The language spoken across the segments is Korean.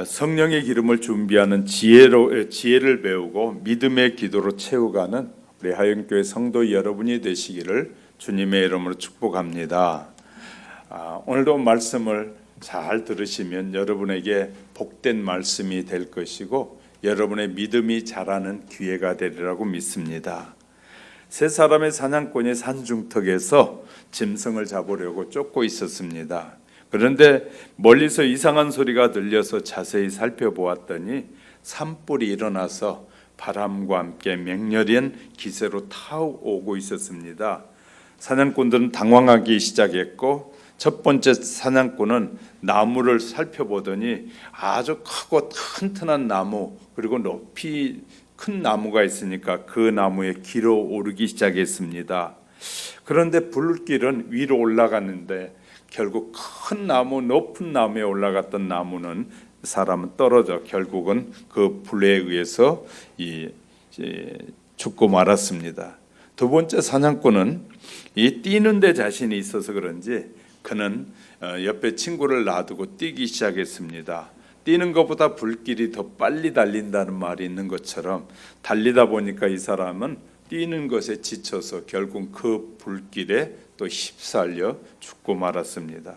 성령의 기름을 준비하는 지혜를 배우고 믿음의 기도로 채워가는 우리 하영교회 성도 여러분이 되시기를 주님의 이름으로 축복합니다. 오늘도 말씀을 잘 들으시면 여러분에게 복된 말씀이 될 것이고 여러분의 믿음이 자라는 기회가 되리라고 믿습니다. 세 사람의 사냥꾼이 산중턱에서 짐승을 잡으려고 쫓고 있었습니다. 그런데 멀리서 이상한 소리가 들려서 자세히 살펴보았더니 산불이 일어나서 바람과 함께 맹렬한 기세로 타오고 있었습니다. 사냥꾼들은 당황하기 시작했고 첫 번째 사냥꾼은 나무를 살펴보더니 아주 크고 튼튼한 나무, 그리고 높이 큰 나무가 있으니까 그 나무에 기어 오르기 시작했습니다. 그런데 불길은 위로 올라갔는데 결국 큰 나무, 높은 나무에 올라갔던 나무는 사람은 떨어져 결국은 그 불에 의해서 죽고 말았습니다. 두 번째 사냥꾼은 이 뛰는 데 자신이 있어서 그런지 그는 옆에 친구를 놔두고 뛰기 시작했습니다. 뛰는 것보다 불길이 더 빨리 달린다는 말이 있는 것처럼 달리다 보니까 이 사람은 뛰는 것에 지쳐서 결국 그 불길에 또 휩쓸려 죽고 말았습니다.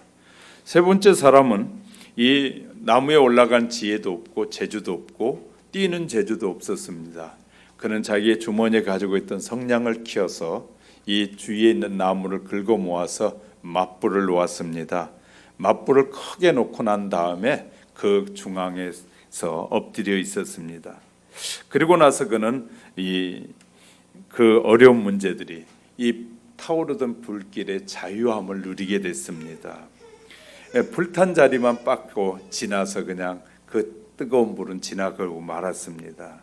세 번째 사람은 이 나무에 올라간 지혜도 없고 재주도 없고 뛰는 재주도 없었습니다. 그는 자기의 주머니에 가지고 있던 성냥을 켜서 이 주위에 있는 나무를 긁어 모아서 맞불을 놓았습니다. 맞불을 크게 놓고 난 다음에 그 중앙에서 엎드려 있었습니다. 그리고 나서 그는 그 어려운 문제들이 이 타오르던 불길의 자유함을 누리게 됐습니다. 불탄 자리만 빻고 지나서 그냥 그 뜨거운 불은 지나가고 말았습니다.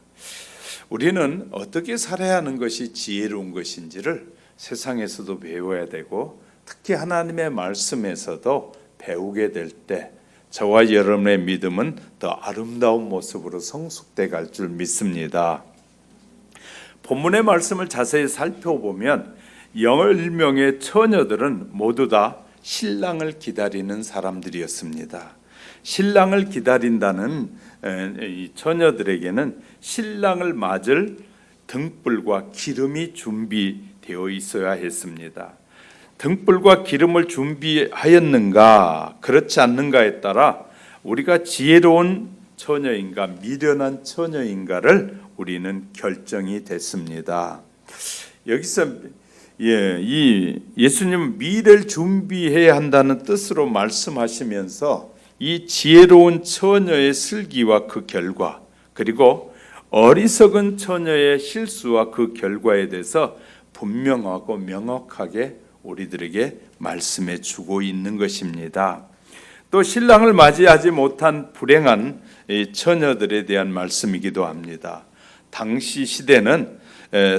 우리는 어떻게 살아야 하는 것이 지혜로운 것인지를 세상에서도 배워야 되고 특히 하나님의 말씀에서도 배우게 될 때 저와 여러분의 믿음은 더 아름다운 모습으로 성숙돼 갈 줄 믿습니다. 본문의 말씀을 자세히 살펴보면 10명의 처녀들은 모두 다 신랑을 기다리는 사람들이었습니다. 신랑을 기다린다는 이 처녀들에게는 신랑을 맞을 등불과 기름이 준비되어 있어야 했습니다. 등불과 기름을 준비하였는가 그렇지 않는가에 따라 우리가 지혜로운 처녀인가 미련한 처녀인가를 우리는 결정이 됐습니다. 여기서 예수님은 미래를 준비해야 한다는 뜻으로 말씀하시면서 이 지혜로운 처녀의 슬기와 그 결과, 그리고 어리석은 처녀의 실수와 그 결과에 대해서 분명하고 명확하게 우리들에게 말씀해 주고 있는 것입니다. 또 신랑을 맞이하지 못한 불행한 처녀들에 대한 말씀이기도 합니다. 당시 시대는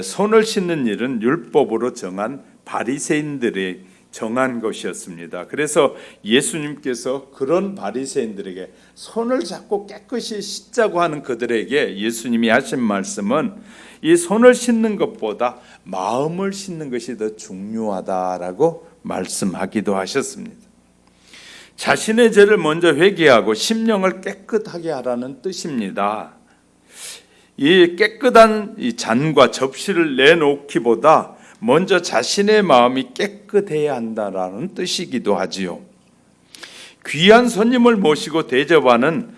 손을 씻는 일은 율법으로 정한 바리새인들의 정한 것이었습니다. 그래서 예수님께서 그런 바리새인들에게 손을 잡고 깨끗이 씻자고 하는 그들에게 예수님이 하신 말씀은 이 손을 씻는 것보다 마음을 씻는 것이 더 중요하다라고 말씀하기도 하셨습니다. 자신의 죄를 먼저 회개하고 심령을 깨끗하게 하라는 뜻입니다. 이 깨끗한 이 잔과 접시를 내놓기보다 먼저 자신의 마음이 깨끗해야 한다라는 뜻이기도 하지요. 귀한 손님을 모시고 대접하는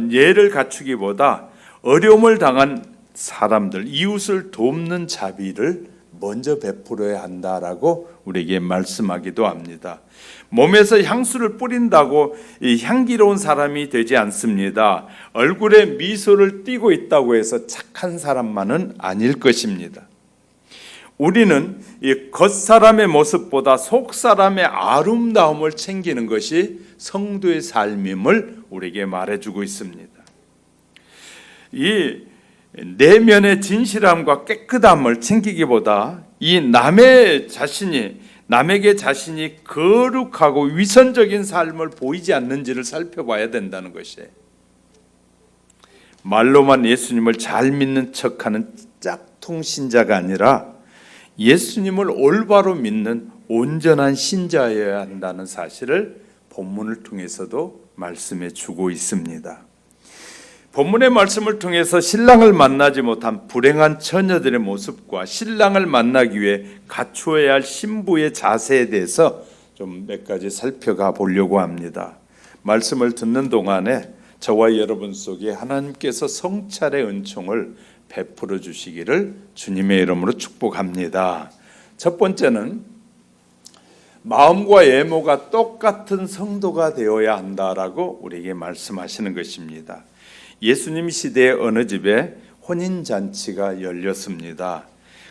예를 갖추기보다 어려움을 당한 사람들, 이웃을 돕는 자비를 먼저 베풀어야 한다라고 우리에게 말씀하기도 합니다. 몸에서 향수를 뿌린다고 이 향기로운 사람이 되지 않습니다. 얼굴에 미소를 띠고 있다고 해서 착한 사람만은 아닐 것입니다. 우리는 이 겉사람의 모습보다 속사람의 아름다움을 챙기는 것이 성도의 삶임을 우리에게 말해주고 있습니다. 이 내면의 진실함과 깨끗함을 챙기기보다 이 남에게 자신이 거룩하고 위선적인 삶을 보이지 않는지를 살펴봐야 된다는 것이에요. 말로만 예수님을 잘 믿는 척하는 짝퉁 신자가 아니라 예수님을 올바로 믿는 온전한 신자여야 한다는 사실을 본문을 통해서도 말씀해 주고 있습니다. 본문의 말씀을 통해서 신랑을 만나지 못한 불행한 처녀들의 모습과 신랑을 만나기 위해 갖추어야 할 신부의 자세에 대해서 좀 몇 가지 살펴가 보려고 합니다. 말씀을 듣는 동안에 저와 여러분 속에 하나님께서 성찰의 은총을 베풀어 주시기를 주님의 이름으로 축복합니다. 첫 번째는 마음과 외모가 똑같은 성도가 되어야 한다라고 우리에게 말씀하시는 것입니다. 예수님 시대의 어느 집에 혼인잔치가 열렸습니다.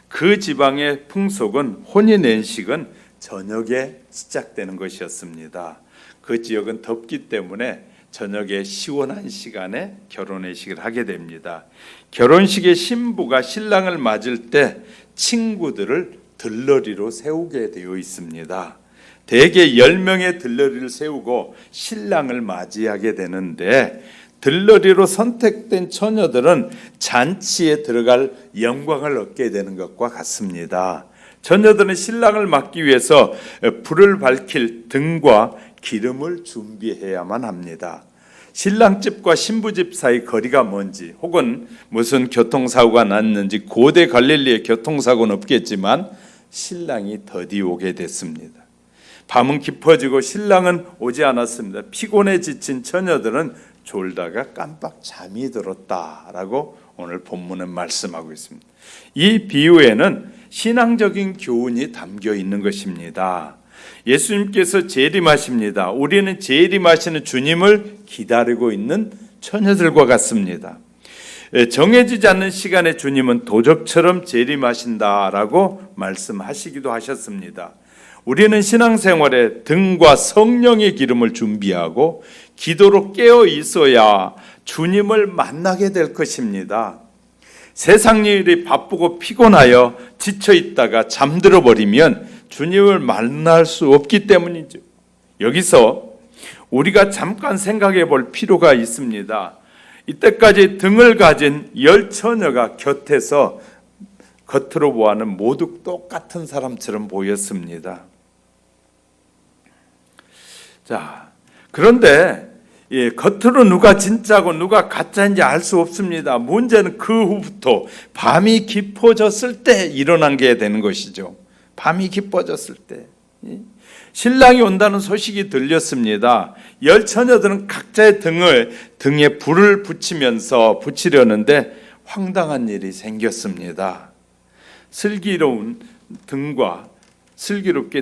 그 지방의 풍속은 혼인연식은 저녁에 시작되는 것이었습니다. 그 지역은 덥기 때문에 저녁에 시원한 시간에 결혼회식을 하게 됩니다. 결혼식의 신부가 신랑을 맞을 때 친구들을 들러리로 세우게 되어 있습니다. 대개 10명의 들러리를 세우고 신랑을 맞이하게 되는데 들러리로 선택된 처녀들은 잔치에 들어갈 영광을 얻게 되는 것과 같습니다. 처녀들은 신랑을 맞기 위해서 불을 밝힐 등과 기름을 준비해야만 합니다. 신랑집과 신부집 사이 거리가 먼지 혹은 무슨 교통사고가 났는지 고대 갈릴리에 교통사고는 없겠지만 신랑이 더디 오게 됐습니다. 밤은 깊어지고 신랑은 오지 않았습니다. 피곤에 지친 처녀들은 졸다가 깜빡 잠이 들었다라고 오늘 본문은 말씀하고 있습니다. 이 비유에는 신앙적인 교훈이 담겨 있는 것입니다. 예수님께서 재림하십니다. 우리는 재림하시는 주님을 기다리고 있는 처녀들과 같습니다. 정해지지 않는 시간에 주님은 도적처럼 재림하신다라고 말씀하시기도 하셨습니다. 우리는 신앙생활에 등과 성령의 기름을 준비하고 기도로 깨어 있어야 주님을 만나게 될 것입니다. 세상 일이 바쁘고 피곤하여 지쳐 있다가 잠들어 버리면 주님을 만날 수 없기 때문이죠. 여기서 우리가 잠깐 생각해 볼 필요가 있습니다. 이때까지 등을 가진 10처녀가 곁에서 겉으로 보아는 모두 똑같은 사람처럼 보였습니다. 자, 그런데 겉으로 누가 진짜고 누가 가짜인지 알 수 없습니다. 문제는 그 후부터 밤이 깊어졌을 때 일어난 게 되는 것이죠. 밤이 깊어졌을 때 신랑이 온다는 소식이 들렸습니다. 10처녀들은 각자의 등에 불을 붙이려는데 황당한 일이 생겼습니다. 슬기롭게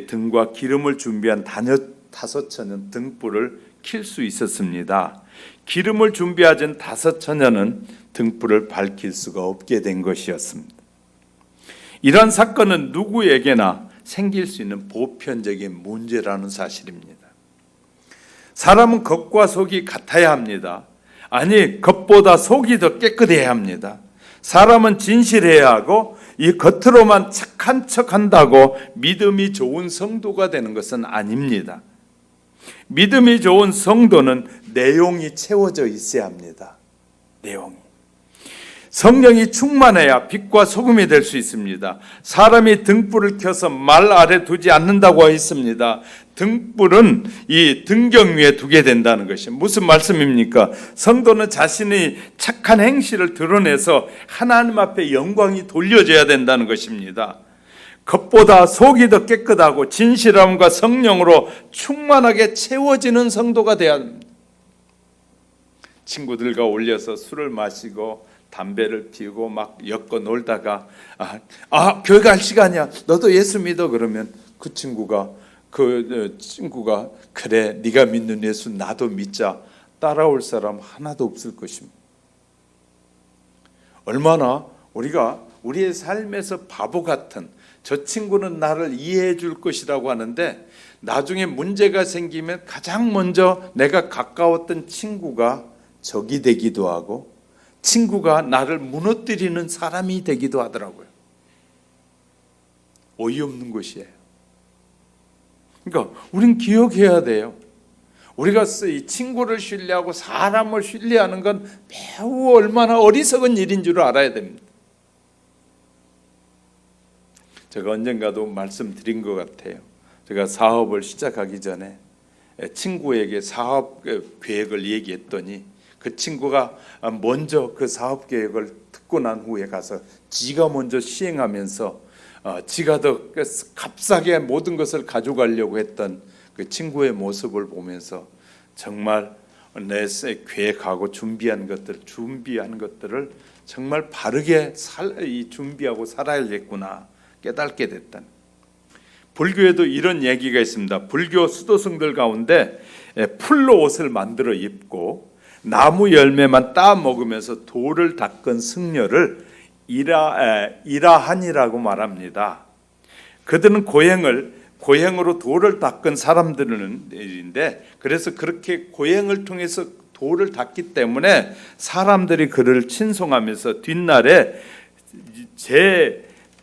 등과 기름을 준비한 5처녀는 등불을 킬 수 있었습니다. 기름을 준비하진 5처녀는 등불을 밝힐 수가 없게 된 것이었습니다. 이러한 사건은 누구에게나 생길 수 있는 보편적인 문제라는 사실입니다. 사람은 겉과 속이 같아야 합니다. 아니, 겉보다 속이 더 깨끗해야 합니다. 사람은 진실해야 하고 이 겉으로만 착한 척한다고 믿음이 좋은 성도가 되는 것은 아닙니다. 믿음이 좋은 성도는 내용이 채워져 있어야 합니다. 내용이. 성령이 충만해야 빛과 소금이 될 수 있습니다. 사람이 등불을 켜서 말 아래 두지 않는다고 했습니다. 등불은 이 등경 위에 두게 된다는 것이 무슨 말씀입니까? 성도는 자신이 착한 행실을 드러내서 하나님 앞에 영광이 돌려져야 된다는 것입니다. 겉보다 속이 더 깨끗하고 진실함과 성령으로 충만하게 채워지는 성도가 되어야 합니다. 친구들과 어울려서 술을 마시고 담배를 피우고 막 엮어 놀다가 교회 갈 시간이야. 너도 예수 믿어. 그러면 그 친구가 그래 네가 믿는 예수 나도 믿자. 따라올 사람 하나도 없을 것입니다. 얼마나 우리가 우리의 삶에서 바보 같은 저 친구는 나를 이해해 줄 것이라고 하는데 나중에 문제가 생기면 가장 먼저 내가 가까웠던 친구가 적이 되기도 하고 친구가 나를 무너뜨리는 사람이 되기도 하더라고요. 어이없는 것이에요. 그러니까 우린 기억해야 돼요. 우리가 이 친구를 신뢰하고 사람을 신뢰하는 건 매우 얼마나 어리석은 일인 줄 알아야 됩니다. 제가 언젠가도 말씀드린 것 같아요. 제가 사업을 시작하기 전에 친구에게 사업 계획을 얘기했더니 그 친구가 먼저 그 사업 계획을 듣고 난 후에 가서 지가 먼저 시행하면서 지가 더 값싸게 모든 것을 가져가려고 했던 그 친구의 모습을 보면서 정말 내 계획하고 준비한 것들을 정말 바르게 준비하고 살아야겠구나 깨닫게 됐던. 불교에도 이런 얘기가 있습니다. 불교 수도승들 가운데 풀로 옷을 만들어 입고 나무 열매만 따 먹으면서 돌을 닦은 승려를 이라한이라고 말합니다. 그들은 고행으로 돌을 닦은 사람들인데, 그래서 그렇게 고행을 통해서 돌을 닦기 때문에 사람들이 그를 친송하면서 뒷날에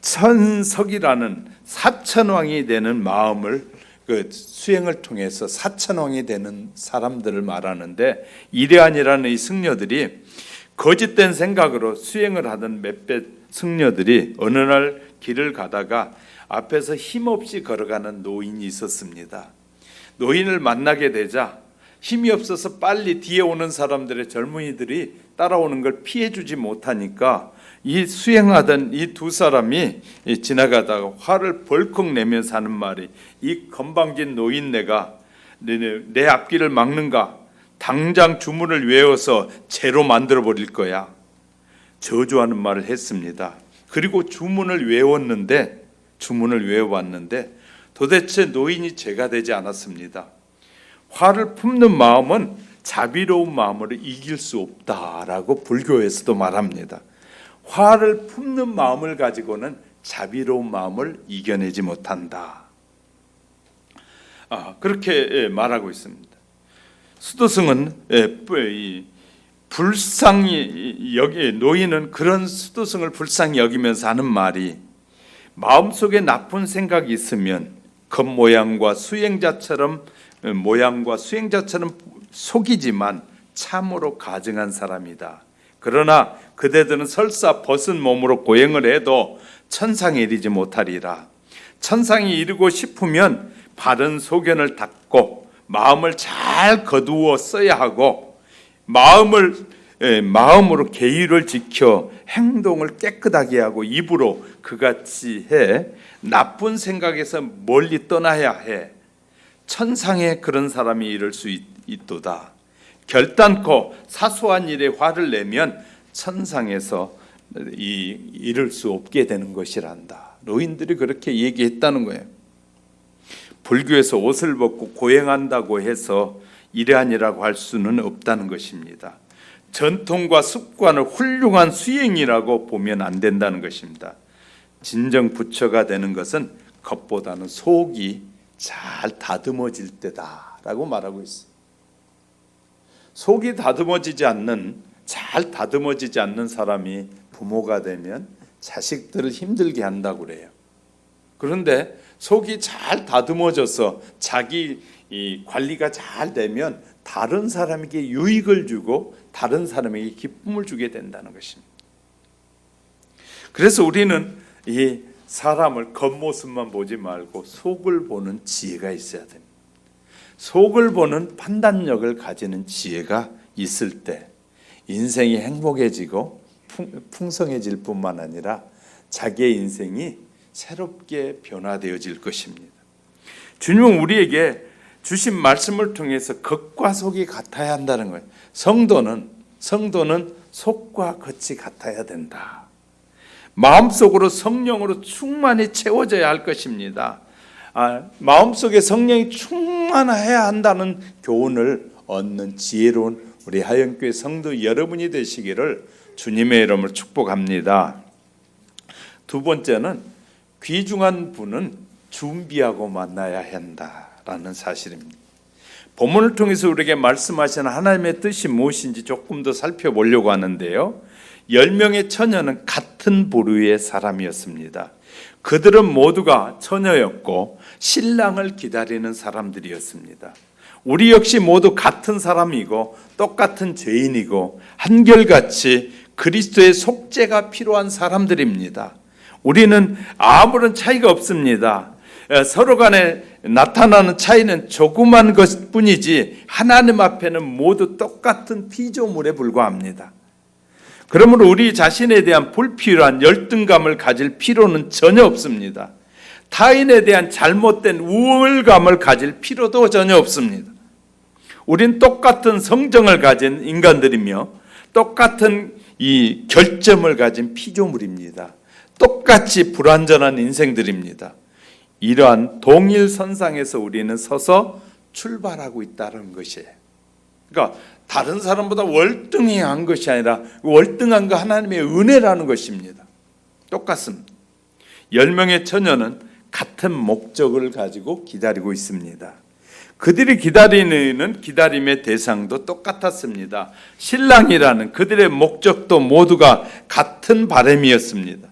제천석이라는 사천왕이 되는 마음을 그 수행을 통해서 사천왕이 되는 사람들을 말하는데, 이래한이라는 이 승려들이 거짓된 생각으로 수행을 하던 몇몇 승려들이 어느 날 길을 가다가 앞에서 힘없이 걸어가는 노인이 있었습니다. 노인을 만나게 되자 힘이 없어서 빨리 뒤에 오는 사람들의 젊은이들이 따라오는 걸 피해주지 못하니까 이 수행하던 이 두 사람이 지나가다가 화를 벌컥 내면서 하는 말이, 이 건방진 노인네가 내 앞길을 막는가? 당장 주문을 외워서 죄로 만들어 버릴 거야. 저주하는 말을 했습니다. 그리고 주문을 외워봤는데 도대체 노인이 죄가 되지 않았습니다. 화를 품는 마음은 자비로운 마음으로 이길 수 없다라고 불교에서도 말합니다. 화를 품는 마음을 가지고는 자비로운 마음을 이겨내지 못한다. 그렇게 말하고 있습니다. 수도승은 노인은 그런 수도승을 불쌍히 여기면서 하는 말이, 마음속에 나쁜 생각이 있으면 겉모양과 수행자처럼 속이지만 참으로 가증한 사람이다. 그러나 그대들은 설사 벗은 몸으로 고행을 해도 천상에 이르지 못하리라. 천상에 이르고 싶으면 바른 소견을 닦고 마음을 잘 거두어 써야 하고, 마음으로 계율을 지켜 행동을 깨끗하게 하고 입으로 그같이 해 나쁜 생각에서 멀리 떠나야 해. 천상에 그런 사람이 이를 수 있도다. 결단코 사소한 일에 화를 내면 천상에서 이를 수 없게 되는 것이란다. 노인들이 그렇게 얘기했다는 거예요. 불교에서 옷을 벗고 고행한다고 해서 이래한이라고 할 수는 없다는 것입니다. 전통과 습관을 훌륭한 수행이라고 보면 안 된다는 것입니다. 진정 부처가 되는 것은 겉보다는 속이 잘 다듬어질 때다라고 말하고 있어요. 속이 잘 다듬어지지 않는 사람이 부모가 되면 자식들을 힘들게 한다고 그래요. 그런데 속이 잘 다듬어져서 자기 관리가 잘 되면 다른 사람에게 유익을 주고 다른 사람에게 기쁨을 주게 된다는 것입니다. 그래서 우리는 이 사람을 겉모습만 보지 말고 속을 보는 지혜가 있어야 됩니다. 속을 보는 판단력을 가지는 지혜가 있을 때 인생이 행복해지고 풍성해질 뿐만 아니라 자기의 인생이 새롭게 변화되어질 것입니다. 주님은 우리에게 주신 말씀을 통해서 겉과 속이 같아야 한다는 거예요. 성도는 속과 겉이 같아야 된다. 마음속으로 성령으로 충만히 채워져야 할 것입니다. 마음속에 성령이 충만해야 한다는 교훈을 얻는 지혜로운 우리 하영교회 성도 여러분이 되시기를 주님의 이름으로 축복합니다. 두 번째는 귀중한 분은 준비하고 만나야 한다라는 사실입니다. 본문을 통해서 우리에게 말씀하시는 하나님의 뜻이 무엇인지 조금 더 살펴보려고 하는데요. 10명의 처녀는 같은 부류의 사람이었습니다. 그들은 모두가 처녀였고 신랑을 기다리는 사람들이었습니다. 우리 역시 모두 같은 사람이고 똑같은 죄인이고 한결같이 그리스도의 속죄가 필요한 사람들입니다. 우리는 아무런 차이가 없습니다. 서로 간에 나타나는 차이는 조그만 것뿐이지 하나님 앞에는 모두 똑같은 피조물에 불과합니다. 그러므로 우리 자신에 대한 불필요한 열등감을 가질 필요는 전혀 없습니다. 타인에 대한 잘못된 우월감을 가질 필요도 전혀 없습니다. 우린 똑같은 성정을 가진 인간들이며 똑같은 이 결점을 가진 피조물입니다. 똑같이 불완전한 인생들입니다. 이러한 동일선상에서 우리는 서서 출발하고 있다는 것이에요. 그러니까 다른 사람보다 월등한 것이 아니라 월등한 거 하나님의 은혜라는 것입니다. 똑같습니다. 10명의 처녀는 같은 목적을 가지고 기다리고 있습니다. 그들이 기다리는 기다림의 대상도 똑같았습니다. 신랑이라는 그들의 목적도 모두가 같은 바람이었습니다.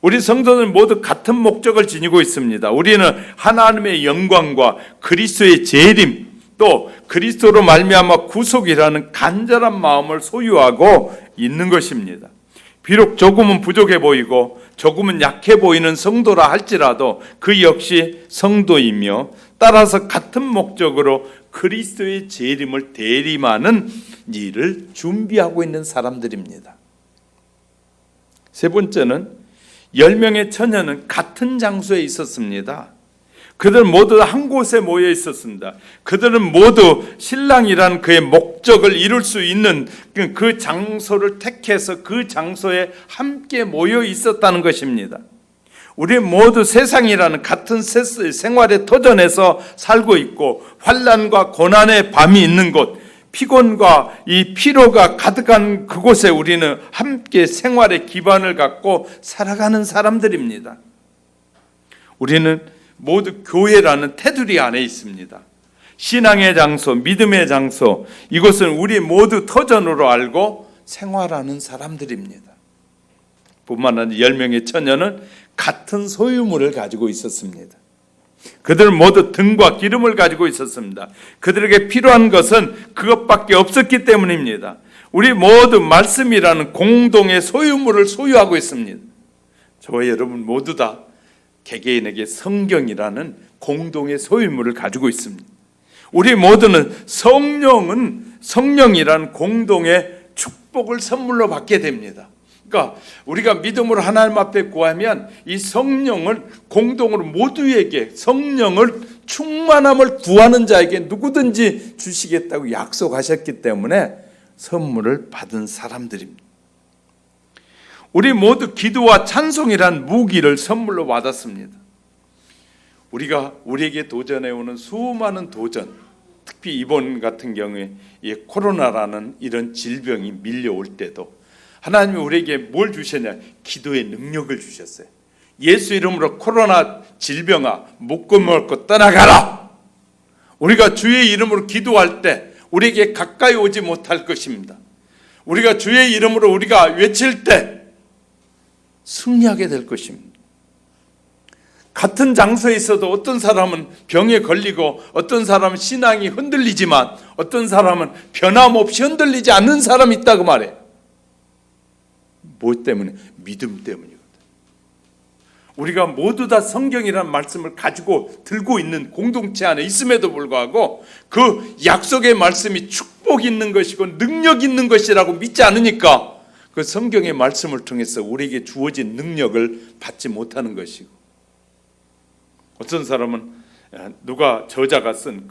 우리 성도는 모두 같은 목적을 지니고 있습니다. 우리는 하나님의 영광과 그리스도의 재림, 또 그리스도로 말미암아 구속이라는 간절한 마음을 소유하고 있는 것입니다. 비록 조금은 부족해 보이고 조금은 약해 보이는 성도라 할지라도 그 역시 성도이며 따라서 같은 목적으로 그리스도의 재림을 대림하는 일을 준비하고 있는 사람들입니다. 세 번째는 10명의 처녀는 같은 장소에 있었습니다. 그들은 모두 한 곳에 모여 있었습니다. 그들은 모두 신랑이란 그의 목적을 이룰 수 있는 그 장소를 택해서 그 장소에 함께 모여 있었다는 것입니다. 우리 모두 세상이라는 같은 생활의 터전에서 살고 있고 환난과 고난의 밤이 있는 곳, 피곤과 이 피로가 가득한 그곳에 우리는 함께 생활의 기반을 갖고 살아가는 사람들입니다. 우리는 모두 교회라는 테두리 안에 있습니다. 신앙의 장소, 믿음의 장소, 이곳은 우리 모두 터전으로 알고 생활하는 사람들입니다. 뿐만 아니라 10명의 처녀는 같은 소유물을 가지고 있었습니다. 그들은 모두 등과 기름을 가지고 있었습니다. 그들에게 필요한 것은 그것밖에 없었기 때문입니다. 우리 모두 말씀이라는 공동의 소유물을 소유하고 있습니다. 저와 여러분 모두 다 개개인에게 성경이라는 공동의 소유물을 가지고 있습니다. 우리 모두는 성령이라는 공동의 축복을 선물로 받게 됩니다. 그러니까 우리가 믿음으로 하나님 앞에 구하면 이 성령을 공동으로 모두에게 성령을 충만함을 구하는 자에게 누구든지 주시겠다고 약속하셨기 때문에 선물을 받은 사람들입니다. 우리 모두 기도와 찬송이란 무기를 선물로 받았습니다. 우리에게 도전해오는 수많은 도전, 특히 이번 같은 경우에 이 코로나라는 이런 질병이 밀려올 때도 하나님이 우리에게 뭘 주셨냐? 기도의 능력을 주셨어요. 예수 이름으로 코로나 질병아 묻고 먹고 떠나가라. 우리가 주의 이름으로 기도할 때 우리에게 가까이 오지 못할 것입니다. 우리가 주의 이름으로 우리가 외칠 때 승리하게 될 것입니다. 같은 장소에 있어도 어떤 사람은 병에 걸리고 어떤 사람은 신앙이 흔들리지만 어떤 사람은 변함없이 흔들리지 않는 사람이 있다고 말해요. 뭐 때문에? 믿음 때문이거든. 우리가 모두 다 성경이라는 말씀을 가지고 들고 있는 공동체 안에 있음에도 불구하고 그 약속의 말씀이 축복 있는 것이고 능력 있는 것이라고 믿지 않으니까 그 성경의 말씀을 통해서 우리에게 주어진 능력을 받지 못하는 것이고, 어떤 사람은 누가 저자가 쓴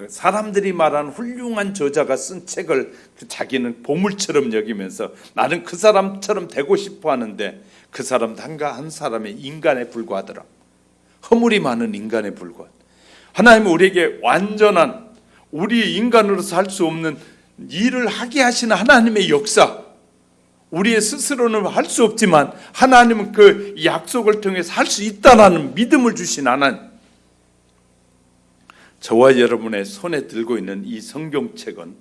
사람들이 말하는 훌륭한 저자가 쓴 책을 자기는 보물처럼 여기면서 나는 그 사람처럼 되고 싶어 하는데 그 사람 단가 한 사람의 인간에 불과하더라. 허물이 많은 인간에 불과한. 하나님은 우리에게 완전한 우리 인간으로서 할 수 없는 일을 하게 하시는 하나님의 역사, 우리의 스스로는 할 수 없지만 하나님은 그 약속을 통해서 할 수 있다라는 믿음을 주신 하나님. 저와 여러분의 손에 들고 있는 이 성경책은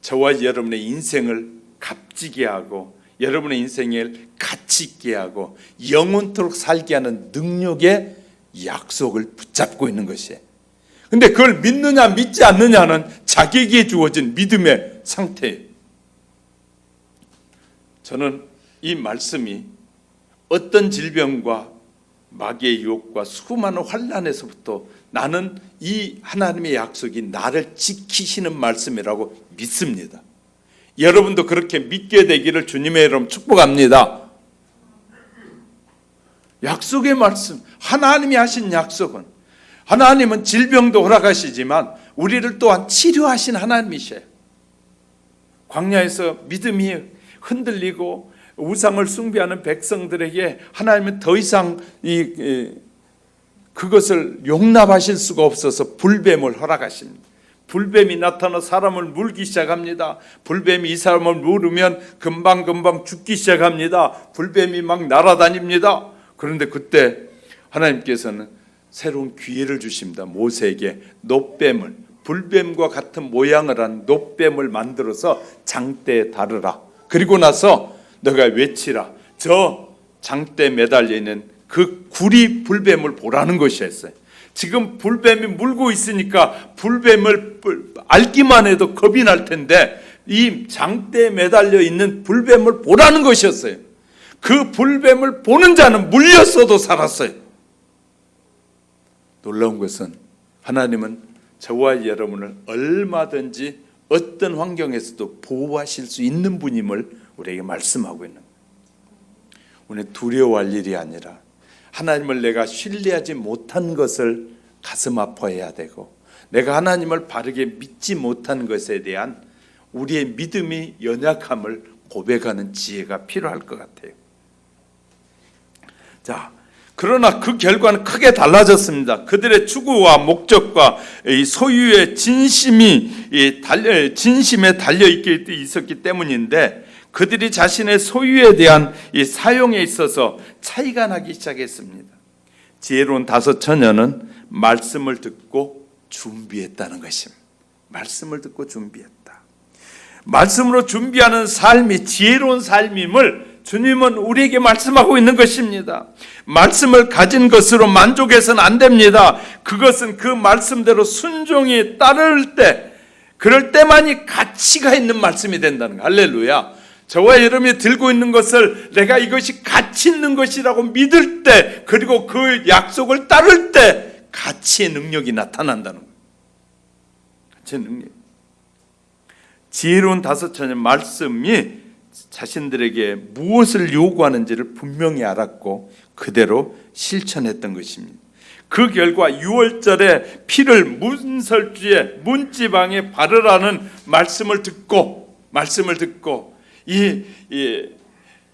저와 여러분의 인생을 값지게 하고 여러분의 인생을 가치 있게 하고 영원토록 살게 하는 능력의 약속을 붙잡고 있는 것이에요. 근데 그걸 믿느냐 믿지 않느냐는 자기에게 주어진 믿음의 상태예요. 저는 이 말씀이 어떤 질병과 마귀의 유혹과 수많은 환난에서부터 나는 이 하나님의 약속이 나를 지키시는 말씀이라고 믿습니다. 여러분도 그렇게 믿게 되기를 주님의 이름 축복합니다. 약속의 말씀, 하나님이 하신 약속은, 하나님은 질병도 허락하시지만 우리를 또한 치료하신 하나님이셔요. 광야에서 믿음이 흔들리고 우상을 숭배하는 백성들에게 하나님은 더 이상 그것을 용납하실 수가 없어서 불뱀을 허락하십니다. 불뱀이 나타나 사람을 물기 시작합니다. 불뱀이 이 사람을 물으면 금방 죽기 시작합니다. 불뱀이 막 날아다닙니다. 그런데 그때 하나님께서는 새로운 기회를 주십니다. 모세에게 놋뱀을, 불뱀과 같은 모양을 한 놋뱀을 만들어서 장대에 다르라. 그리고 나서 너가 외치라. 저 장대에 매달려 있는 그 구리 불뱀을 보라는 것이었어요. 지금 불뱀이 물고 있으니까 불뱀을 알기만 해도 겁이 날 텐데 이 장대에 매달려 있는 불뱀을 보라는 것이었어요. 그 불뱀을 보는 자는 물렸어도 살았어요. 놀라운 것은 하나님은 저와 여러분을 얼마든지 어떤 환경에서도 보호하실 수 있는 분임을 우리에게 말씀하고 있는 거예요. 우리는 두려워할 일이 아니라 하나님을 내가 신뢰하지 못한 것을 가슴 아파해야 되고, 내가 하나님을 바르게 믿지 못한 것에 대한 우리의 믿음이 연약함을 고백하는 지혜가 필요할 것 같아요. 자, 그러나 그 결과는 크게 달라졌습니다. 그들의 추구와 목적과 이 소유의 진심에 달려 있었기 때문인데, 그들이 자신의 소유에 대한 이 사용에 있어서 차이가 나기 시작했습니다. 지혜로운 다섯 처녀는 말씀을 듣고 준비했다는 것입니다. 말씀을 듣고 준비했다. 말씀으로 준비하는 삶이 지혜로운 삶임을 주님은 우리에게 말씀하고 있는 것입니다. 말씀을 가진 것으로 만족해서는 안 됩니다. 그것은 그 말씀대로 순종이 따를 때, 그럴 때만이 가치가 있는 말씀이 된다는 거예요. 할렐루야. 저와 여러분이 들고 있는 것을 내가 이것이 가치 있는 것이라고 믿을 때, 그리고 그 약속을 따를 때 가치의 능력이 나타난다는 거예요. 가치의 능력. 지혜로운 다섯 처녀 말씀이 자신들에게 무엇을 요구하는지를 분명히 알았고 그대로 실천했던 것입니다. 그 결과 6월절에 피를 문설주에 문지방에 바르라는 말씀을 듣고 이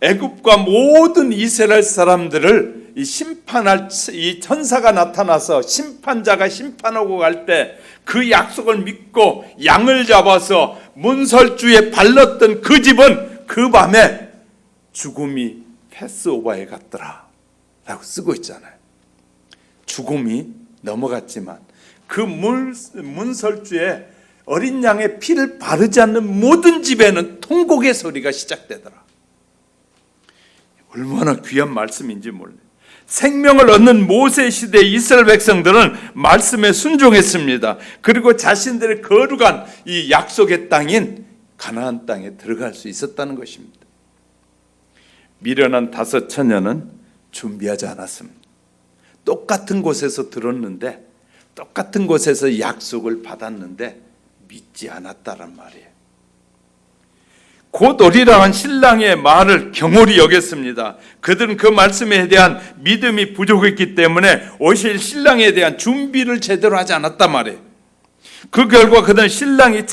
애굽과 모든 이스라엘 사람들을 심판할 이 천사가 나타나서 심판자가 심판하고 갈 때 그 약속을 믿고 양을 잡아서 문설주에 발랐던 그 집은 그 밤에 죽음이 패스오버해 갔더라 라고 쓰고 있잖아요. 죽음이 넘어갔지만 그 문설주에 어린 양의 피를 바르지 않는 모든 집에는 통곡의 소리가 시작되더라. 얼마나 귀한 말씀인지 몰라요. 생명을 얻는 모세 시대 이스라엘 백성들은 말씀에 순종했습니다. 그리고 자신들의 거룩한 이 약속의 땅인 가나안 땅에 들어갈 수 있었다는 것입니다. 미련한 다섯 처녀는 준비하지 않았습니다. 똑같은 곳에서 들었는데, 똑같은 곳에서 약속을 받았는데 믿지 않았다란 말이에요. 곧 오리라 한 신랑의 말을 경홀히 여겼습니다. 그들은 그 말씀에 대한 믿음이 부족했기 때문에 오실 신랑에 대한 준비를 제대로 하지 않았단 말이에요. 그 결과 그들은 신랑이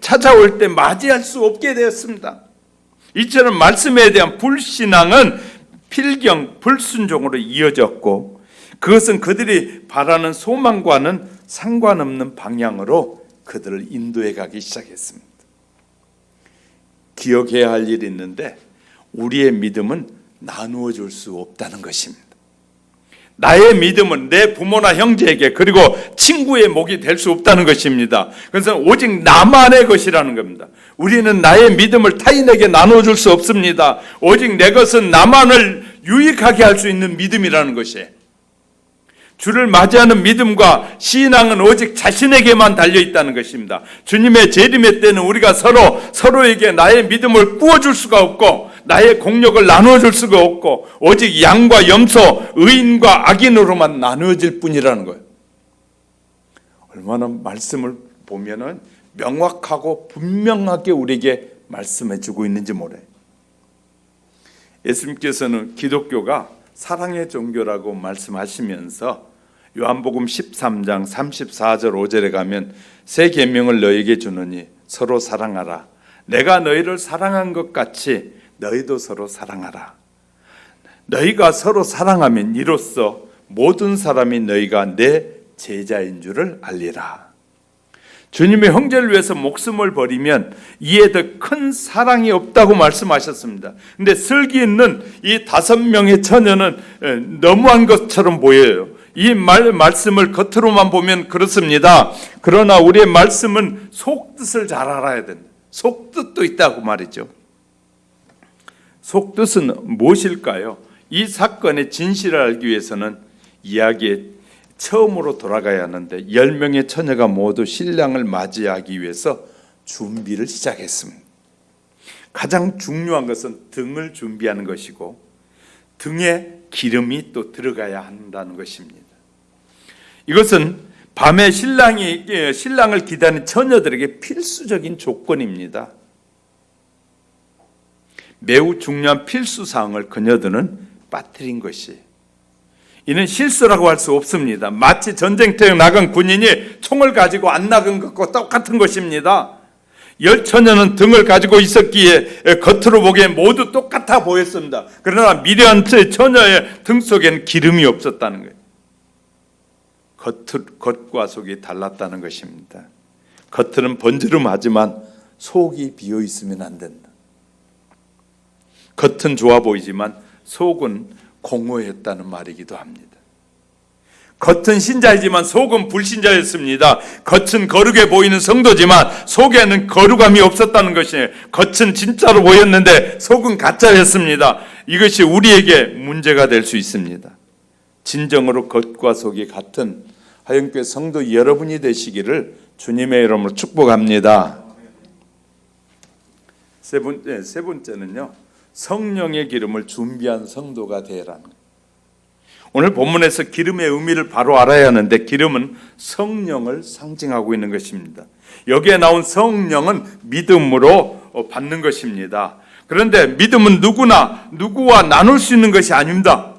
찾아올 때 맞이할 수 없게 되었습니다. 이처럼 말씀에 대한 불신앙은 필경, 불순종으로 이어졌고, 그것은 그들이 바라는 소망과는 상관없는 방향으로 그들을 인도해 가기 시작했습니다. 기억해야 할 일이 있는데, 우리의 믿음은 나누어 줄 수 없다는 것입니다. 나의 믿음은 내 부모나 형제에게 그리고 친구의 목이 될 수 없다는 것입니다. 그래서 오직 나만의 것이라는 겁니다. 우리는 나의 믿음을 타인에게 나누어 줄 수 없습니다. 오직 내 것은 나만을 유익하게 할 수 있는 믿음이라는 것이에요. 주를 맞이하는 믿음과 신앙은 오직 자신에게만 달려있다는 것입니다. 주님의 재림의 때는 우리가 서로에게 나의 믿음을 부어줄 수가 없고, 나의 공력을 나누어줄 수가 없고 오직 양과 염소, 의인과 악인으로만 나누어질 뿐이라는 거예요. 얼마나 말씀을 보면은 명확하고 분명하게 우리에게 말씀해주고 있는지 몰라요. 예수님께서는 기독교가 사랑의 종교라고 말씀하시면서 요한복음 13장 34절 5절에 가면 새 계명을 너희에게 주노니 서로 사랑하라. 내가 너희를 사랑한 것 같이 너희도 서로 사랑하라. 너희가 서로 사랑하면 이로써 모든 사람이 너희가 내 제자인 줄을 알리라. 주님의 형제를 위해서 목숨을 버리면 이에 더 큰 사랑이 없다고 말씀하셨습니다. 그런데 슬기 있는 이 5명의 처녀는 너무한 것처럼 보여요. 이 말씀을 겉으로만 보면 그렇습니다. 그러나 우리의 말씀은 속뜻을 잘 알아야 된다. 속뜻도 있다고 말이죠. 속뜻은 무엇일까요? 이 사건의 진실을 알기 위해서는 이야기의 처음으로 돌아가야 하는데 10명의 처녀가 모두 신랑을 맞이하기 위해서 준비를 시작했습니다. 가장 중요한 것은 등을 준비하는 것이고 등에 기름이 또 들어가야 한다는 것입니다. 이것은 밤에 신랑을 기다리는 처녀들에게 필수적인 조건입니다. 매우 중요한 필수 사항을 그녀들은 빠뜨린 것이, 이는 실수라고 할 수 없습니다. 마치 전쟁터에 나간 군인이 총을 가지고 안 나간 것과 똑같은 것입니다. 10처녀는 등을 가지고 있었기에 겉으로 보기엔 모두 똑같아 보였습니다. 그러나 미련한 처녀의 등 속에는 기름이 없었다는 거예요. 겉과 속이 달랐다는 것입니다. 겉은 번지름하지만 속이 비어 있으면 안 된다. 겉은 좋아 보이지만 속은 공허했다는 말이기도 합니다. 겉은 신자이지만 속은 불신자였습니다. 겉은 거룩해 보이는 성도지만 속에는 거룩함이 없었다는 것이에요. 겉은 진짜로 보였는데 속은 가짜였습니다. 이것이 우리에게 문제가 될 수 있습니다. 진정으로 겉과 속이 같은 하영교회 성도 여러분이 되시기를 주님의 이름으로 축복합니다. 세 번째는요, 성령의 기름을 준비한 성도가 되라는 거예요. 오늘 본문에서 기름의 의미를 바로 알아야 하는데, 기름은 성령을 상징하고 있는 것입니다. 여기에 나온 성령은 믿음으로 받는 것입니다. 그런데 믿음은 누구와 나눌 수 있는 것이 아닙니다.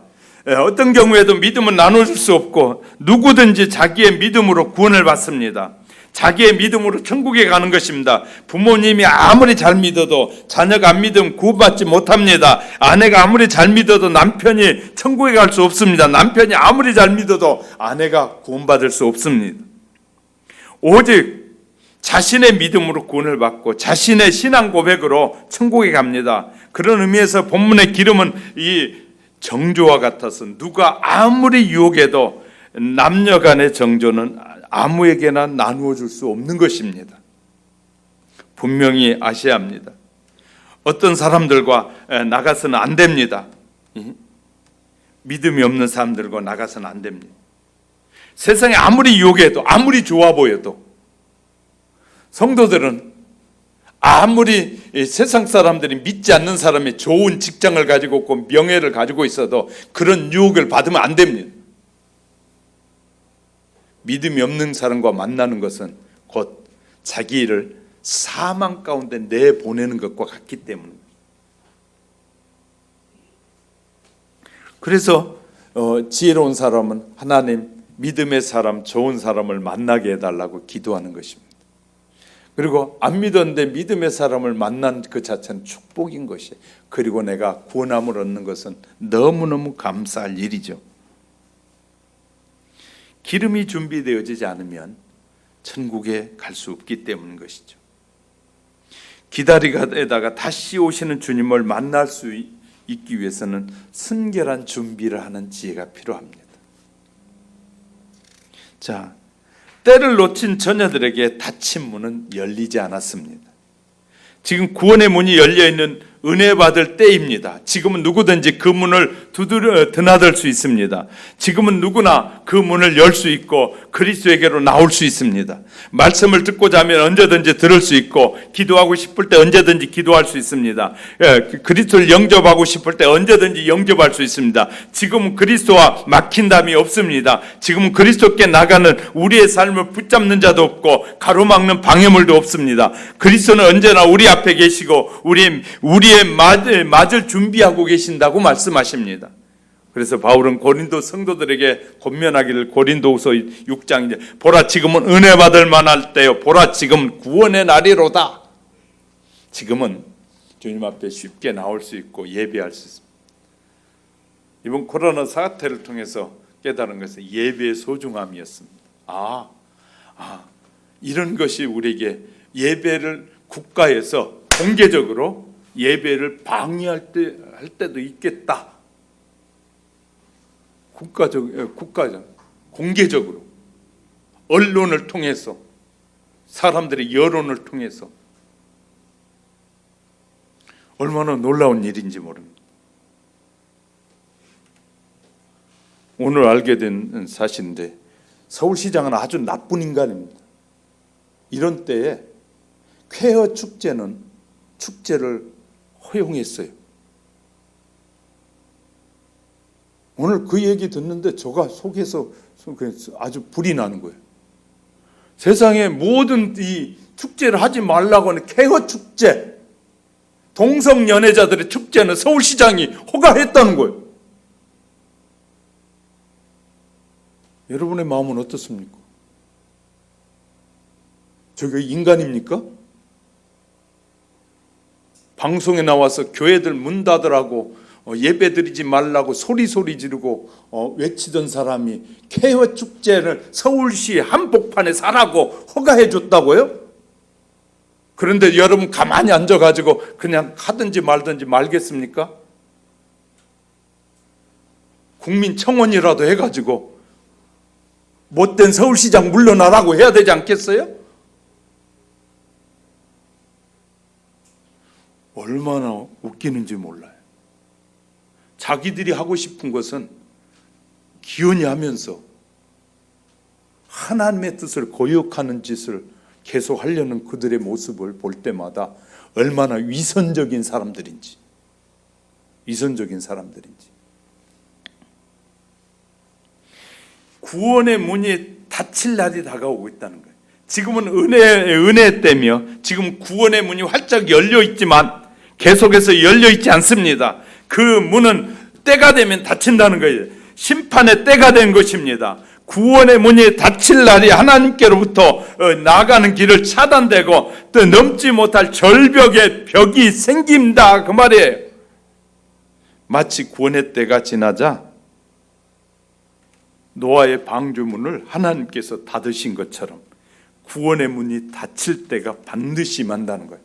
어떤 경우에도 믿음은 나눠줄 수 없고 누구든지 자기의 믿음으로 구원을 받습니다. 자기의 믿음으로 천국에 가는 것입니다. 부모님이 아무리 잘 믿어도 자녀가 안 믿으면 구원받지 못합니다. 아내가 아무리 잘 믿어도 남편이 천국에 갈 수 없습니다. 남편이 아무리 잘 믿어도 아내가 구원받을 수 없습니다. 오직 자신의 믿음으로 구원을 받고 자신의 신앙 고백으로 천국에 갑니다. 그런 의미에서 본문의 기름은 이 정조와 같아서 누가 아무리 유혹해도 남녀 간의 정조는 아무에게나 나누어 줄 수 없는 것입니다. 분명히 아셔야 합니다. 어떤 사람들과 나가서는 안 됩니다. 믿음이 없는 사람들과 나가서는 안 됩니다. 세상에 아무리 유혹해도 아무리 좋아 보여도 성도들은 아무리 세상 사람들이 믿지 않는 사람이 좋은 직장을 가지고 있고 명예를 가지고 있어도 그런 유혹을 받으면 안 됩니다. 믿음이 없는 사람과 만나는 것은 곧 자기를 사망 가운데 내보내는 것과 같기 때문입니다. 그래서 지혜로운 사람은 하나님, 믿음의 사람, 좋은 사람을 만나게 해달라고 기도하는 것입니다. 그리고 안 믿었는데 믿음의 사람을 만난 그 자체는 축복인 것이에요. 그리고 내가 구원함을 얻는 것은 너무너무 감사할 일이죠. 기름이 준비되어지지 않으면 천국에 갈 수 없기 때문인 것이죠. 기다리다가 다시 오시는 주님을 만날 수 있기 위해서는 순결한 준비를 하는 지혜가 필요합니다. 자, 때를 놓친 처녀들에게 닫힌 문은 열리지 않았습니다. 지금 구원의 문이 열려있는 은혜 받을 때입니다. 지금은 누구든지 그 문을 드나들 수 있습니다. 지금은 누구나 그 문을 열 수 있고 그리스도에게로 나올 수 있습니다. 말씀을 듣고자 하면 언제든지 들을 수 있고 기도하고 싶을 때 언제든지 기도할 수 있습니다. 그리스도를 영접하고 싶을 때 언제든지 영접할 수 있습니다. 지금은 그리스도와 막힌담이 없습니다. 지금은 그리스도께 나가는 우리의 삶을 붙잡는 자도 없고 가로막는 방해물도 없습니다. 그리스도는 언제나 우리 앞에 계시고 우리의 맞을 준비하고 계신다고 말씀하십니다. 그래서 바울은 고린도 성도들에게 권면하기를 고린도후서 6장에 보라 지금은 은혜 받을 만할 때요 보라 지금 구원의 날이로다. 지금은 주님 앞에 쉽게 나올 수 있고 예배할 수 있습니다. 이번 코로나 사태를 통해서 깨달은 것은 예배의 소중함이었습니다. 이런 것이 우리에게 예배를 국가에서 공개적으로 예배를 방해할 때도 있겠다. 국가적 공개적으로 언론을 통해서 사람들의 여론을 통해서 얼마나 놀라운 일인지 모릅니다. 오늘 알게 된 사실인데 서울시장은 아주 나쁜 인간입니다. 이런 때에 쾌허 축제는 축제를 허용했어요. 오늘 그 얘기 듣는데 제가 속에서 아주 불이 나는 거예요. 세상에 모든 이 축제를 하지 말라고 하는 쾌허 축제, 동성 연애자들의 축제는 서울시장이 허가했다는 거예요. 여러분의 마음은 어떻습니까? 저게 인간입니까? 방송에 나와서 교회들 문 닫으라고 예배 드리지 말라고 소리 지르고 외치던 사람이 쾌허 축제를 서울시 한복판에 사라고 허가해 줬다고요? 그런데 여러분 가만히 앉아가지고 그냥 하든지 말든지 말겠습니까? 국민청원이라도 해가지고 못된 서울시장 물러나라고 해야 되지 않겠어요? 얼마나 웃기는지 몰라요. 자기들이 하고 싶은 것은 기원이 하면서 하나님의 뜻을 거역하는 짓을 계속 하려는 그들의 모습을 볼 때마다 얼마나 위선적인 사람들인지. 구원의 문이 닫힐 날이 다가오고 있다는 거예요. 지금은 은혜 때며 지금 구원의 문이 활짝 열려 있지만 계속해서 열려 있지 않습니다. 그 문은 때가 되면 닫힌다는 거예요. 심판의 때가 된 것입니다. 구원의 문이 닫힐 날이 하나님께로부터 나가는 길을 차단되고 또 넘지 못할 절벽의 벽이 생긴다 그 말이에요. 마치 구원의 때가 지나자 노아의 방주문을 하나님께서 닫으신 것처럼 구원의 문이 닫힐 때가 반드시 만다는 거예요.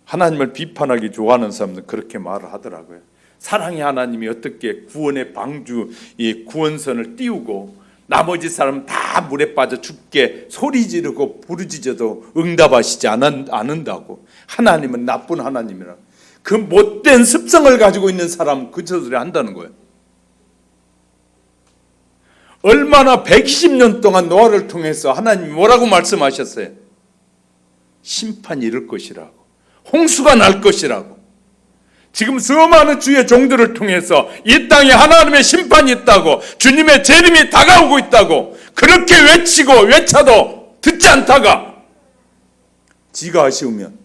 하나님을 비판하기 좋아하는 사람들은 그렇게 말을 하더라고요. 사랑의 하나님이 어떻게 구원의 방주, 이 구원선을 띄우고 나머지 사람 다 물에 빠져 죽게 소리 지르고 부르짖어도 응답하시지 않는다고. 하나님은 나쁜 하나님이라. 그 못된 습성을 가지고 있는 사람은 그 소리 한다는 거예요. 얼마나 120년 동안 노아를 통해서 하나님이 뭐라고 말씀하셨어요? 심판이 이를 것이라고. 홍수가 날 것이라고. 지금 수많은 주의 종들을 통해서 이 땅에 하나님의 심판이 있다고, 주님의 재림이 다가오고 있다고 그렇게 외치고 외쳐도 듣지 않다가 지가 아쉬우면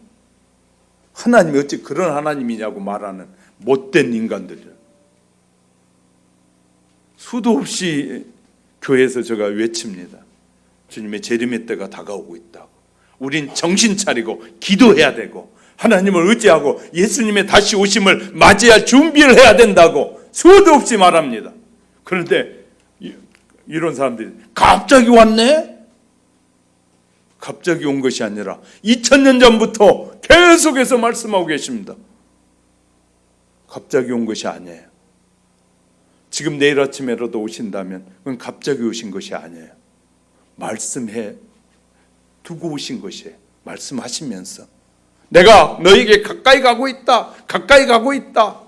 하나님이 어찌 그런 하나님이냐고 말하는 못된 인간들이에요. 수도 없이 교회에서 제가 외칩니다. 주님의 재림의 때가 다가오고 있다고. 우린 정신 차리고 기도해야 되고 하나님을 의지하고 예수님의 다시 오심을 맞이할 준비를 해야 된다고 수도 없이 말합니다. 그런데 이런 사람들이 갑자기 왔네? 갑자기 온 것이 아니라 2000년 전부터 계속해서 말씀하고 계십니다. 갑자기 온 것이 아니에요. 지금 내일 아침에라도 오신다면 그건 갑자기 오신 것이 아니에요. 말씀해 두고 오신 것이에요. 말씀하시면서 내가 너에게 가까이 가고 있다. 가까이 가고 있다.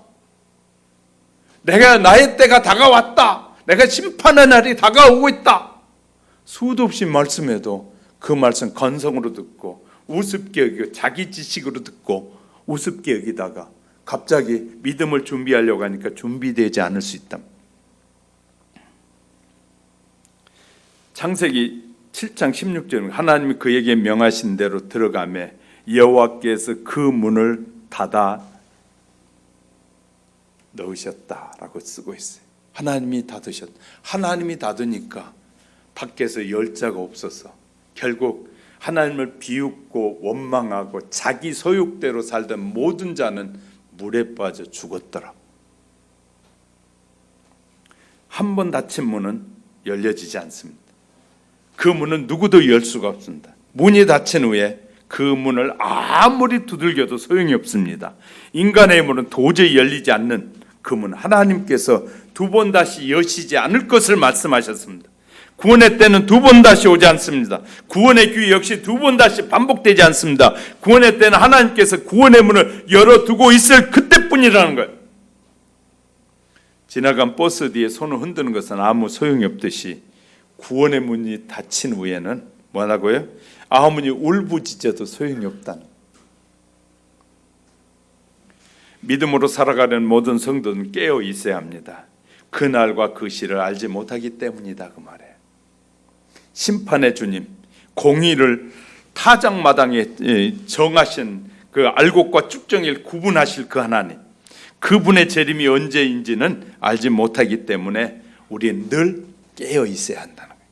내가 나의 때가 다가왔다. 내가 심판의 날이 다가오고 있다. 수도 없이 말씀해도 그 말씀 건성으로 듣고 우습게 여기고 자기 지식으로 듣고 우습게 여기다가 갑자기 믿음을 준비하려고 하니까 준비되지 않을 수 있다. 창세기 7장 16절 하나님이 그에게 명하신 대로 들어가매 여호와께서 그 문을 닫아 넣으셨다라고 쓰고 있어요. 하나님이 닫으셨다. 하나님이 닫으니까 밖에서 열 자가 없어서 결국 하나님을 비웃고 원망하고 자기 소욕대로 살던 모든 자는 물에 빠져 죽었더라. 한 번 닫힌 문은 열려지지 않습니다. 그 문은 누구도 열 수가 없습니다. 문이 닫힌 후에 그 문을 아무리 두들겨도 소용이 없습니다. 인간의 문은 도저히 열리지 않는 그 문, 하나님께서 두 번 다시 여시지 않을 것을 말씀하셨습니다. 구원의 때는 두 번 다시 오지 않습니다. 구원의 기회 역시 두 번 다시 반복되지 않습니다. 구원의 때는 하나님께서 구원의 문을 열어두고 있을 그때뿐이라는 거예요. 지나간 버스 뒤에 손을 흔드는 것은 아무 소용이 없듯이 구원의 문이 닫힌 후에는 뭐라고요? 아무리 울부짖어도 소용이 없다는 거예요. 믿음으로 살아가는 모든 성도는 깨어 있어야 합니다. 그날과 그 시를 알지 못하기 때문이다 그 말이에요. 심판의 주님, 공의를 타작마당에 정하신 그 알곡과 쭉정이를 구분하실 그 하나님, 그분의 재림이 언제인지는 알지 못하기 때문에 우리는 늘 깨어 있어야 한다는 거예요.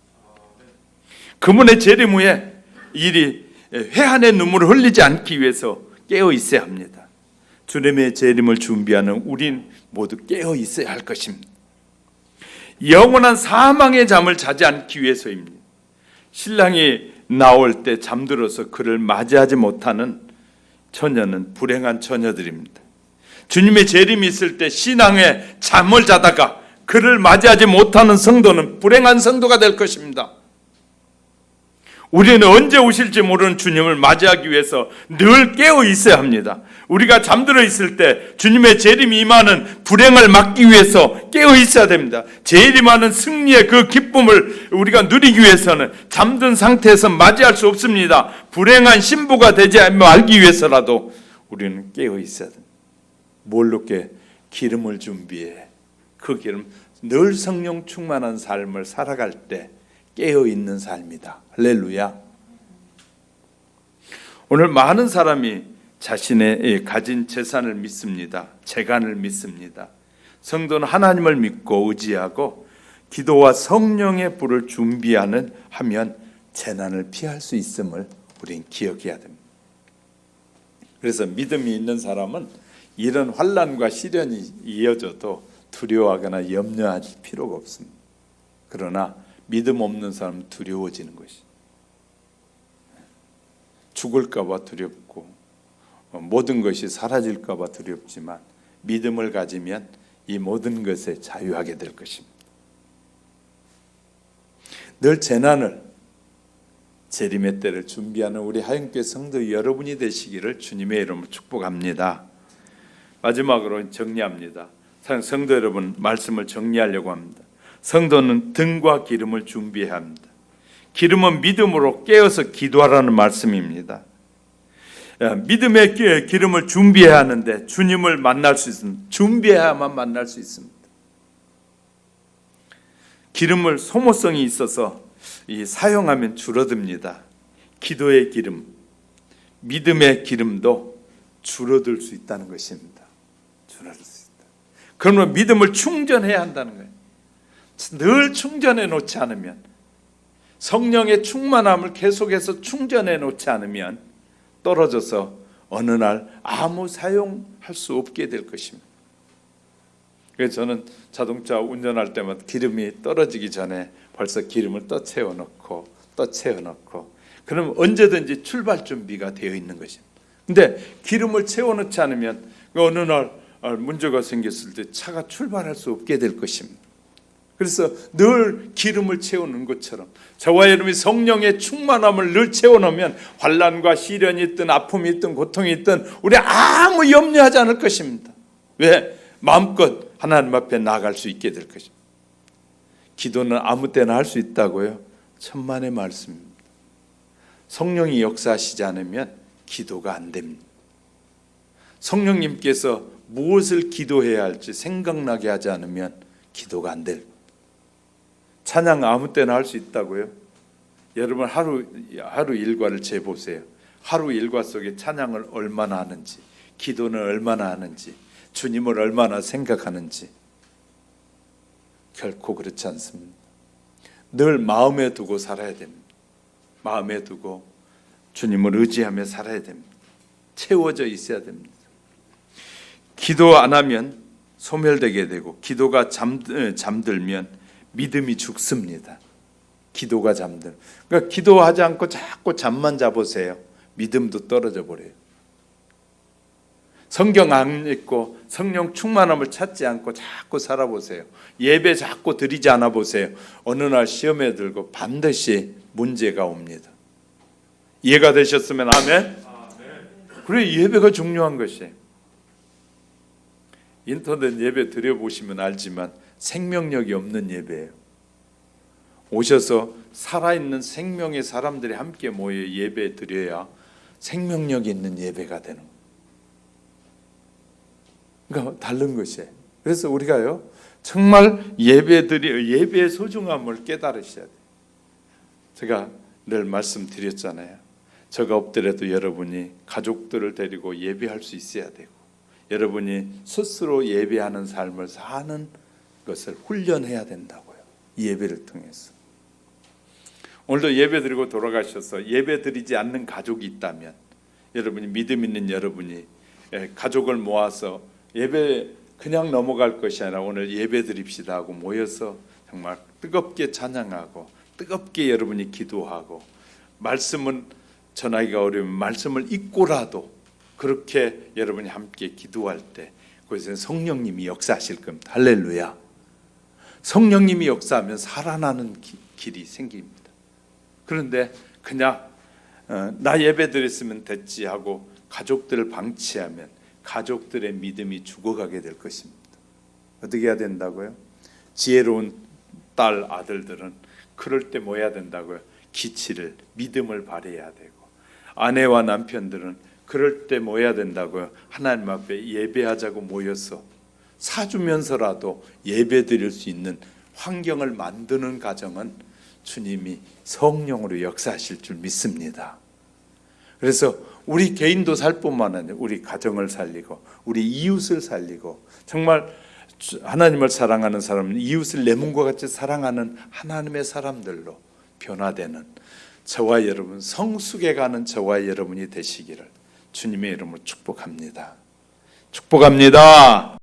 그분의 재림 후에 일이 회한의 눈물을 흘리지 않기 위해서 깨어 있어야 합니다. 주님의 재림을 준비하는 우린 모두 깨어 있어야 할 것입니다. 영원한 사망의 잠을 자지 않기 위해서입니다. 신랑이 나올 때 잠들어서 그를 맞이하지 못하는 처녀는 불행한 처녀들입니다. 주님의 재림이 있을 때 신앙의 잠을 자다가 그를 맞이하지 못하는 성도는 불행한 성도가 될 것입니다. 우리는 언제 오실지 모르는 주님을 맞이하기 위해서 늘 깨어 있어야 합니다. 우리가 잠들어 있을 때 주님의 재림이 임하는 불행을 막기 위해서 깨어 있어야 됩니다. 재림하는 승리의 그 기쁨을 우리가 누리기 위해서는 잠든 상태에서 맞이할 수 없습니다. 불행한 신부가 되지 말기 위해서라도 우리는 깨어 있어야 됩니다. 뭘로 깨? 기름을 준비해. 그 기름, 늘 성령 충만한 삶을 살아갈 때 깨어있는 삶이다. 할렐루야. 오늘 많은 사람이 자신의 가진 재산을 믿습니다. 재간을 믿습니다. 성도는 하나님을 믿고 의지하고 기도와 성령의 불을 준비하면 재난을 피할 수 있음을 우리는 기억해야 됩니다. 그래서 믿음이 있는 사람은 이런 환난과 시련이 이어져도 두려워하거나 염려할 필요가 없습니다. 그러나 믿음 없는 사람은 두려워지는 것이. 죽을까 봐 두렵고 모든 것이 사라질까 봐 두렵지만 믿음을 가지면 이 모든 것에 자유하게 될 것입니다. 늘 재난을, 재림의 때를 준비하는 우리 하영교회 성도 여러분이 되시기를 주님의 이름으로 축복합니다. 마지막으로 정리합니다. 성도 여러분, 말씀을 정리하려고 합니다. 성도는 등과 기름을 준비해야 합니다. 기름은 믿음으로 깨어서 기도하라는 말씀입니다. 믿음의 기름을 준비해야 하는데 주님을 만날 수 있습니다. 준비해야만 만날 수 있습니다. 기름을 소모성이 있어서 사용하면 줄어듭니다. 기도의 기름, 믿음의 기름도 줄어들 수 있다는 것입니다. 줄어들 수 있다. 그러면 믿음을 충전해야 한다는 거예요. 늘 충전해 놓지 않으면, 성령의 충만함을 계속해서 충전해 놓지 않으면 떨어져서 어느 날 아무 사용할 수 없게 될 것입니다. 그래서 저는 자동차 운전할 때마다 기름이 떨어지기 전에 벌써 기름을 떠채워 놓고 그럼 언제든지 출발 준비가 되어 있는 것입니다. 근데 기름을 채워 놓지 않으면 어느 날 문제가 생겼을 때 차가 출발할 수 없게 될 것입니다. 그래서 늘 기름을 채우는 것처럼 저와 여러분이 성령의 충만함을 늘 채워놓으면 환난과 시련이 있든 아픔이 있든 고통이 있든 우리 아무 염려하지 않을 것입니다. 왜? 마음껏 하나님 앞에 나아갈 수 있게 될 것입니다. 기도는 아무 때나 할 수 있다고요? 천만의 말씀입니다. 성령이 역사하시지 않으면 기도가 안 됩니다. 성령님께서 무엇을 기도해야 할지 생각나게 하지 않으면 기도가 안 됩니다. 찬양 아무 때나 할 수 있다고요? 여러분 하루 일과를 재보세요. 하루 일과 속에 찬양을 얼마나 하는지, 기도는 얼마나 하는지, 주님을 얼마나 생각하는지. 결코 그렇지 않습니다. 늘 마음에 두고 살아야 됩니다. 마음에 두고 주님을 의지하며 살아야 됩니다. 채워져 있어야 됩니다. 기도 안 하면 소멸되게 되고 기도가 잠들면 믿음이 죽습니다. 기도가 그러니까 기도하지 않고 자꾸 잠만 자보세요. 믿음도 떨어져 버려요. 성경 안 읽고 성령 충만함을 찾지 않고 자꾸 살아보세요. 예배 자꾸 드리지 않아 보세요. 어느 날 시험에 들고 반드시 문제가 옵니다. 이해가 되셨으면 아멘? 그래, 예배가 중요한 것이에요. 인터넷 예배 드려보시면 알지만 생명력이 없는 예배예요. 오셔서 살아있는 생명의 사람들이 함께 모여 예배 드려야 생명력이 있는 예배가 되는 거예요. 그러니까 다른 것이에요. 그래서 우리가요 정말 예배의 소중함을 깨달으셔야 돼요. 제가 늘 말씀드렸잖아요. 저가 없더라도 여러분이 가족들을 데리고 예배할 수 있어야 되고 여러분이 스스로 예배하는 삶을 사는 것을 훈련해야 된다고요. 이 예배를 통해서. 오늘도 예배 드리고 돌아가셔서 예배 드리지 않는 가족이 있다면 여러분이 믿음 있는 여러분이 가족을 모아서 예배 그냥 넘어갈 것이 아니라 오늘 예배 드립시다 하고 모여서 정말 뜨겁게 찬양하고 뜨겁게 여러분이 기도하고 말씀은 전하기가 어려우면 말씀을 읽고라도 그렇게 여러분이 함께 기도할 때 그것은 성령님이 역사하실 겁니다. 할렐루야. 성령님이 역사하면 살아나는 길이 생깁니다. 그런데 그냥 나 예배 드렸으면 됐지 하고 가족들을 방치하면 가족들의 믿음이 죽어가게 될 것입니다. 어떻게 해야 된다고요? 지혜로운 딸 아들들은 그럴 때 뭐 해야 된다고요? 기치를 믿음을 발휘해야 되고 아내와 남편들은 그럴 때 뭐 해야 된다고요? 하나님 앞에 예배하자고 모여서 사주면서라도 예배 드릴 수 있는 환경을 만드는 가정은 주님이 성령으로 역사하실 줄 믿습니다. 그래서 우리 개인도 살 뿐만 아니라 우리 가정을 살리고 우리 이웃을 살리고 정말 하나님을 사랑하는 사람은 이웃을 내 몸과 같이 사랑하는 하나님의 사람들로 변화되는 저와 여러분 성숙해 가는 저와 여러분이 되시기를 주님의 이름으로 축복합니다. 축복합니다.